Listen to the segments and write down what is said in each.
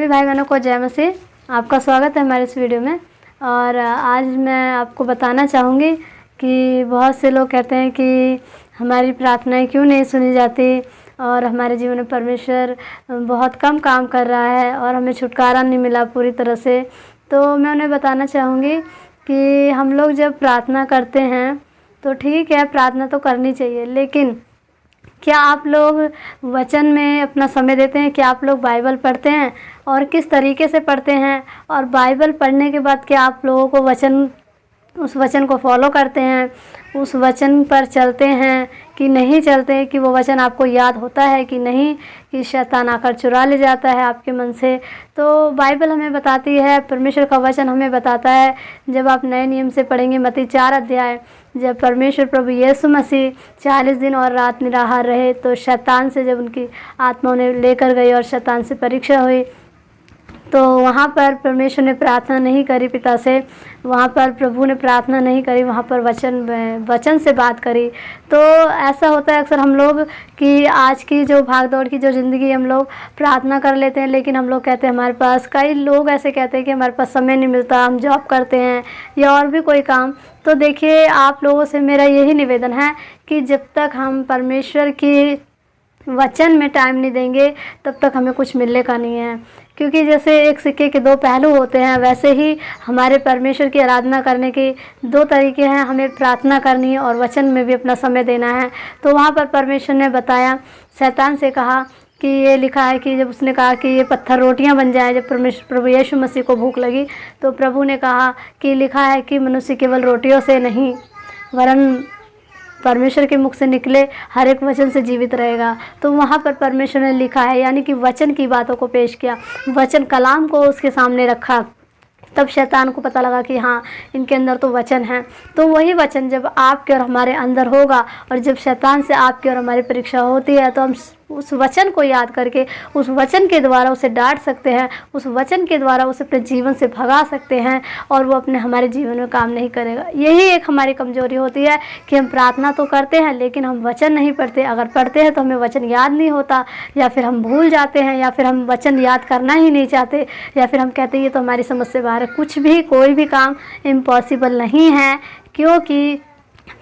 सभी भाई बहनों को जय मसीह। आपका स्वागत है हमारे इस वीडियो में। और आज मैं आपको बताना चाहूँगी कि बहुत से लोग कहते हैं कि हमारी प्रार्थनाएं क्यों नहीं सुनी जाती और हमारे जीवन में परमेश्वर बहुत कम काम कर रहा है और हमें छुटकारा नहीं मिला पूरी तरह से। तो मैं उन्हें बताना चाहूँगी कि हम लोग जब प्रार्थना करते हैं तो ठीक है, प्रार्थना तो करनी चाहिए, लेकिन क्या आप लोग वचन में अपना समय देते हैं? क्या आप लोग बाइबल पढ़ते हैं और किस तरीके से पढ़ते हैं? और बाइबल पढ़ने के बाद क्या आप लोगों को उस वचन को फॉलो करते हैं, उस वचन पर चलते हैं कि नहीं चलते हैं? कि वो वचन आपको याद होता है कि नहीं, कि शैतान आकर चुरा ले जाता है आपके मन से? तो बाइबल हमें बताती है, परमेश्वर का वचन हमें बताता है। जब आप नए नियम से पढ़ेंगे मत्ती 4 अध्याय, जब परमेश्वर प्रभु यीशु मसीह 40 दिन और रात निराहार रहे तो शैतान से जब उनकी आत्मा उन्हें लेकर गई और शैतान से परीक्षा हुई, तो वहाँ पर परमेश्वर ने प्रार्थना नहीं करी पिता से, वहाँ पर प्रभु ने प्रार्थना नहीं करी, वहाँ पर वचन से बात करी। तो ऐसा होता है अक्सर हम लोग कि आज की जो भाग दौड़ की जो ज़िंदगी, हम लोग प्रार्थना कर लेते हैं, लेकिन हम लोग कहते हैं हमारे पास, कई लोग ऐसे कहते हैं कि हमारे पास समय नहीं मिलता, हम जॉब करते हैं या और भी कोई काम। तो देखिए, आप लोगों से मेरा यही निवेदन है कि जब तक हम परमेश्वर की वचन में टाइम नहीं देंगे तब तक हमें कुछ मिलने का नहीं है। क्योंकि जैसे एक सिक्के के दो पहलू होते हैं, वैसे ही हमारे परमेश्वर की आराधना करने के दो तरीके हैं। हमें प्रार्थना करनी है और वचन में भी अपना समय देना है। तो वहाँ पर परमेश्वर ने बताया, शैतान से कहा कि ये लिखा है कि जब उसने कहा कि ये पत्थर रोटियां बन जाए, जब प्रभु यीशु मसीह को भूख लगी तो प्रभु ने कहा कि लिखा है कि मनुष्य केवल रोटियों से नहीं वरन परमेश्वर के मुख से निकले हर एक वचन से जीवित रहेगा। तो वहाँ पर परमेश्वर ने लिखा है, यानी कि वचन की बातों को पेश किया, वचन कलाम को उसके सामने रखा। तब शैतान को पता लगा कि हाँ, इनके अंदर तो वचन है। तो वही वचन जब आपके और हमारे अंदर होगा और जब शैतान से आपकी और हमारी परीक्षा होती है, तो हम उस वचन को याद करके उस वचन के द्वारा उसे डांट सकते हैं, उस वचन के द्वारा उसे अपने जीवन से भगा सकते हैं और वो हमारे जीवन में काम नहीं करेगा। यही एक हमारी कमजोरी होती है कि हम प्रार्थना तो करते हैं लेकिन हम वचन नहीं पढ़ते। अगर पढ़ते हैं तो हमें वचन याद नहीं होता, या फिर हम भूल जाते हैं, या फिर हम वचन याद करना ही नहीं चाहते, या फिर हम कहते हैं ये तो हमारी समझ से बाहर है। कुछ भी, कोई भी काम इम्पॉसिबल नहीं है, क्योंकि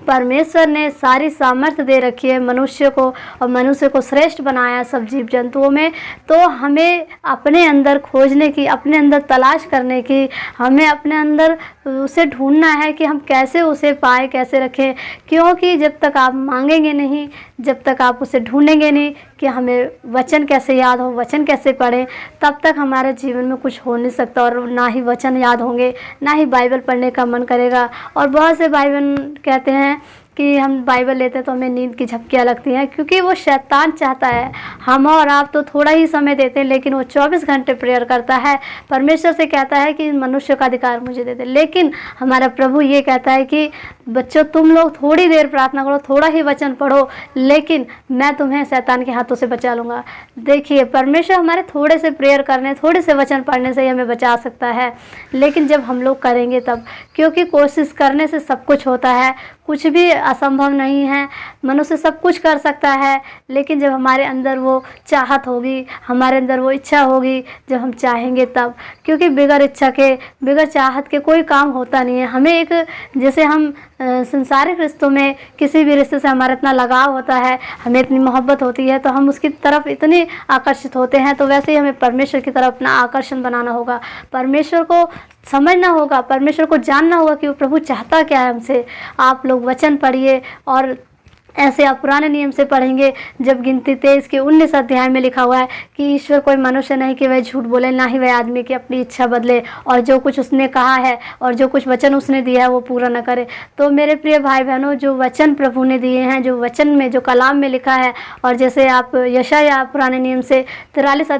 परमेश्वर ने सारी सामर्थ्य दे रखी है मनुष्य को, और मनुष्य को श्रेष्ठ बनाया सब जीव जंतुओं में। तो हमें अपने अंदर खोजने की, अपने अंदर तलाश करने की, हमें अपने अंदर उसे ढूंढना है कि हम कैसे उसे पाए, कैसे रखें। क्योंकि जब तक आप मांगेंगे नहीं, जब तक आप उसे ढूंढेंगे नहीं कि हमें वचन कैसे याद हो, वचन कैसे पढ़ें, तब तक हमारे जीवन में कुछ हो नहीं सकता। और ना ही वचन याद होंगे, ना ही बाइबल पढ़ने का मन करेगा। और बहुत से भाई बहन कहते हैं कि हम बाइबल लेते हैं तो हमें नींद की झपकियाँ लगती हैं, क्योंकि वो शैतान चाहता है। हम और आप तो थोड़ा ही समय देते हैं, लेकिन वो 24 घंटे प्रेयर करता है। परमेश्वर से कहता है कि मनुष्य का अधिकार मुझे दे दे, लेकिन हमारा प्रभु ये कहता है कि बच्चों, तुम लोग थोड़ी देर प्रार्थना करो, थोड़ा ही वचन पढ़ो, लेकिन मैं तुम्हें शैतान के हाथों से बचा लूँगा। देखिए, परमेश्वर हमारे थोड़े से प्रेयर करने, थोड़े से वचन पढ़ने से ही हमें बचा सकता है, लेकिन जब हम लोग करेंगे तब। क्योंकि कोशिश करने से सब कुछ होता है, कुछ भी असंभव नहीं है। मनुष्य सब कुछ कर सकता है, लेकिन जब हमारे अंदर वो चाहत होगी, हमारे अंदर वो इच्छा होगी, जब हम चाहेंगे तब। क्योंकि बिगर इच्छा के, बिगर चाहत के कोई काम होता नहीं है। हमें एक, जैसे हम संसारिक रिश्तों में किसी भी रिश्ते से हमारा इतना लगाव होता है, हमें इतनी मोहब्बत होती है, तो हम उसकी तरफ इतने आकर्षित होते हैं, तो वैसे ही हमें परमेश्वर की तरफ अपना आकर्षण बनाना होगा। परमेश्वर को समझना होगा, परमेश्वर को जानना होगा कि वो प्रभु चाहता क्या है हमसे। आप लोग वचन पढ़िए, और ऐसे आप पुराने नियम से पढ़ेंगे, जब गिनती 23 के 19 अध्याय में लिखा हुआ है कि ईश्वर कोई मनुष्य नहीं कि वह झूठ बोले, ना ही वह आदमी की अपनी इच्छा बदले, और जो कुछ उसने कहा है और जो कुछ वचन उसने दिया है वो पूरा न करे। तो मेरे प्रिय भाई बहनों, जो वचन प्रभु ने दिए हैं, जो वचन में, जो कलाम में लिखा है, और जैसे आप यशायाह पुराने नियम से 43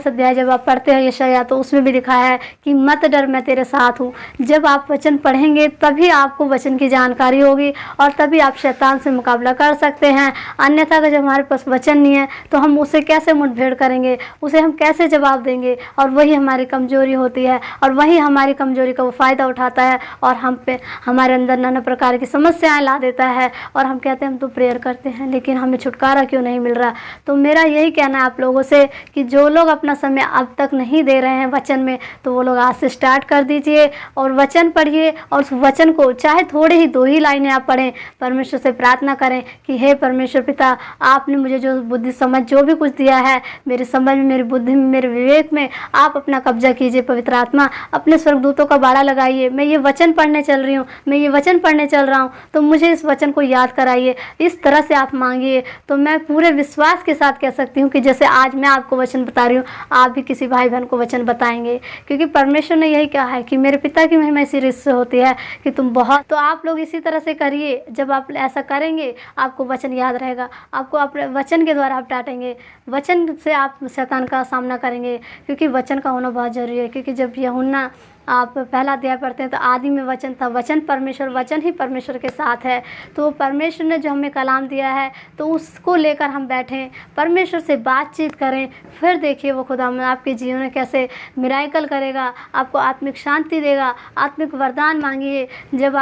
अध्याय जब आप पढ़ते हैं यशायाह, तो उसमें भी लिखा है कि मत डर, मैं तेरे साथ हूँ। जब आप वचन पढ़ेंगे तभी आपको वचन की जानकारी होगी, और तभी आप शैतान से मुकाबला कर सकते हैं। अन्यथा अगर जब हमारे पास वचन नहीं है तो हम उसे कैसे मुठभेड़ करेंगे, उसे हम कैसे जवाब देंगे? और वही हमारी कमजोरी होती है, और वही हमारी कमजोरी का वो फ़ायदा उठाता है, और हम पे हमारे अंदर नाना प्रकार की समस्याएँ ला देता है। और हम कहते हैं हम तो प्रेयर करते हैं, लेकिन हमें छुटकारा क्यों नहीं मिल रहा? तो मेरा यही कहना है आप लोगों से कि जो लोग अपना समय अब तक नहीं दे रहे हैं वचन में, तो वो लोग आज से स्टार्ट कर दीजिए और वचन पढ़िए। और उस वचन को चाहे थोड़े ही 2 ही लाइनें आप पढ़ें, परमेश्वर से प्रार्थना करें कि हे परमेश्वर पिता, आपने मुझे जो बुद्धि समझ जो भी कुछ दिया है, मेरी समझ में, मेरी बुद्धि में, मेरे विवेक में आप अपना कब्जा कीजिए। पवित्र आत्मा अपने स्वर्गदूतों का बाड़ा लगाइए। मैं ये वचन पढ़ने चल रही हूँ, मैं ये वचन पढ़ने चल रहा हूँ, तो मुझे इस वचन को याद कराइए। इस तरह से आप मांगिए, तो मैं पूरे विश्वास के साथ कह सकती हूँ कि जैसे आज मैं आपको वचन बता रही हूँ, आप भी किसी भाई बहन को वचन बताएंगे, क्योंकि परमेश्वर ने यही कहा है कि मेरे पिता की महिमा इसी रीत से होती है कि तुम बहुत। तो आप लोग इसी तरह से करिए। जब आप ऐसा करेंगे आपको वचन याद रहेगा, आपको अपने वचन के द्वारा आप डांटेंगे, वचन से आप शैतान का सामना करेंगे, क्योंकि वचन का होना बहुत ज़रूरी है। क्योंकि जब यूहन्ना आप पहला अध्याय पढ़ते हैं तो आदि में वचन था, वचन परमेश्वर, वचन ही परमेश्वर के साथ है। तो परमेश्वर ने जो हमें कलाम दिया है तो उसको लेकर हम बैठें, परमेश्वर से बातचीत करें, फिर देखिए वो खुदा आपके जीवन में कैसे मिराकल करेगा, आपको आत्मिक शांति देगा। आत्मिक वरदान मांगिए। जब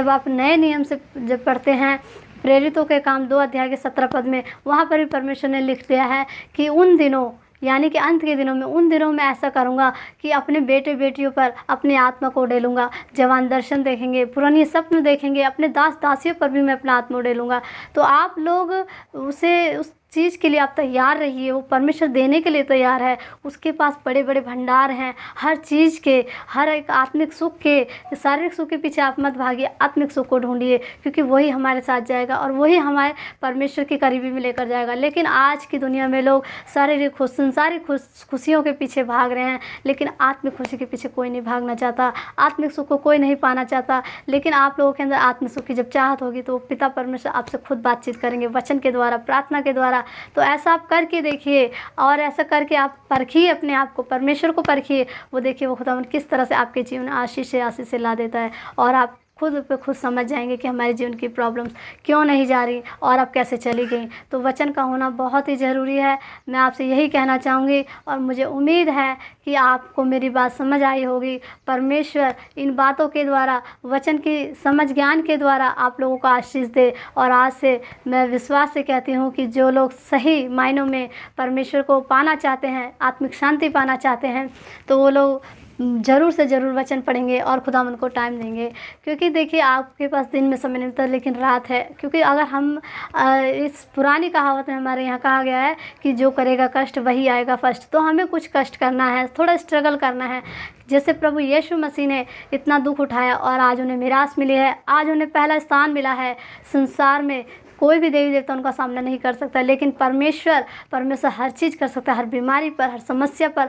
आप नए नियम से जब पढ़ते हैं प्रेरितों के काम 2 अध्याय के 17 पद में, वहाँ पर भी परमेश्वर ने लिख दिया है कि उन दिनों, यानी कि अंत के दिनों में, उन दिनों में ऐसा करूँगा कि अपने बेटे बेटियों पर अपनी आत्मा को उड़ेलूँगा। जवान दर्शन देखेंगे, पुरानी स्वप्न देखेंगे, अपने दास दासियों पर भी मैं अपना आत्मा उड़ेलूँगा। तो आप लोग उस चीज़ के लिए आप तैयार रहिए। वो परमेश्वर देने के लिए तैयार है। उसके पास बड़े बड़े भंडार हैं हर चीज़ के, हर एक आत्मिक सुख के। शारीरिक सुख के पीछे आप मत भागिए, आत्मिक सुख को ढूंढिए, क्योंकि वही हमारे साथ जाएगा और वही हमारे परमेश्वर की करीबी में लेकर जाएगा। लेकिन आज की दुनिया में लोग शारीरिक संसारिक खुशियों के पीछे भाग रहे हैं, लेकिन आत्मिक खुशी के पीछे कोई नहीं भागना चाहता, आत्मिक सुख को कोई नहीं पाना चाहता। लेकिन आप लोगों के अंदर आत्मिक सुख की जब चाहत होगी तो पिता परमेश्वर आपसे खुद बातचीत करेंगे, वचन के द्वारा, प्रार्थना के द्वारा। तो ऐसा आप करके देखिए, और ऐसा करके आप परखिए, अपने आप को, परमेश्वर को परखिए। वो देखिए वो खुदावंद किस तरह से आपके जीवन में आशीष से ला देता है, और आप खुद पे खुद समझ जाएंगे कि हमारे जीवन की प्रॉब्लम्स क्यों नहीं जा रही और अब कैसे चली गई। तो वचन का होना बहुत ही ज़रूरी है। मैं आपसे यही कहना चाहूँगी, और मुझे उम्मीद है कि आपको मेरी बात समझ आई होगी। परमेश्वर इन बातों के द्वारा, वचन की समझ ज्ञान के द्वारा आप लोगों को आशीष दे। और आज से मैं विश्वास से कहती हूँ कि जो लोग सही मायनों में परमेश्वर को पाना चाहते हैं, आत्मिक शांति पाना चाहते हैं, तो वो लोग ज़रूर से ज़रूर वचन पढ़ेंगे और खुदावंद को टाइम देंगे। क्योंकि देखिए आपके पास दिन में समय नहीं मिलता, लेकिन रात है। क्योंकि अगर हम इस पुरानी कहावत में हमारे यहाँ कहा गया है कि जो करेगा कष्ट वही आएगा फर्स्ट। तो हमें कुछ कष्ट करना है, थोड़ा स्ट्रगल करना है। जैसे प्रभु यीशु मसीह ने इतना दुख उठाया और आज उन्हें मीरास मिली है, आज उन्हें पहला स्थान मिला है संसार में। कोई भी देवी देवता उनका सामना नहीं कर सकता, लेकिन परमेश्वर हर चीज़ कर सकता है। हर बीमारी पर, हर समस्या पर,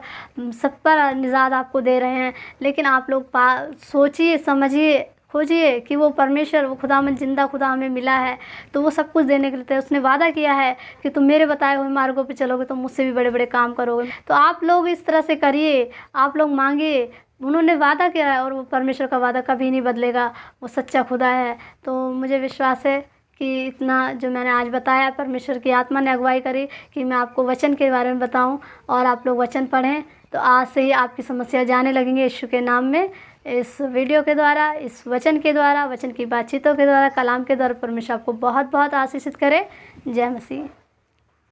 सब पर निजात आपको दे रहे हैं। लेकिन आप लोग सोचिए, समझिए, खोजिए कि वो परमेश्वर, वो खुदावंद जिंदा खुदा हमें मिला है, तो वो सब कुछ देने के लिए उसने वादा किया है कि तुम मेरे बताए हुए मार्गों पे चलोगे तो मुझसे भी बड़े बड़े काम करोगे। तो आप लोग इस तरह से करिए, आप लोग मांगिए। उन्होंने वादा किया है और वो परमेश्वर का वादा कभी नहीं बदलेगा, वो सच्चा खुदा है। तो मुझे विश्वास है कि इतना जो मैंने आज बताया, परमेश्वर की आत्मा ने अगुवाई करी कि मैं आपको वचन के बारे में बताऊं, और आप लोग वचन पढ़ें। तो आज से ही आपकी समस्या जाने लगेंगे यीशु के नाम में। इस वीडियो के द्वारा, इस वचन के द्वारा, वचन की बातचीतों के द्वारा, कलाम के द्वारा परमेश्वर आपको बहुत बहुत आशीषित करे। जय मसीह।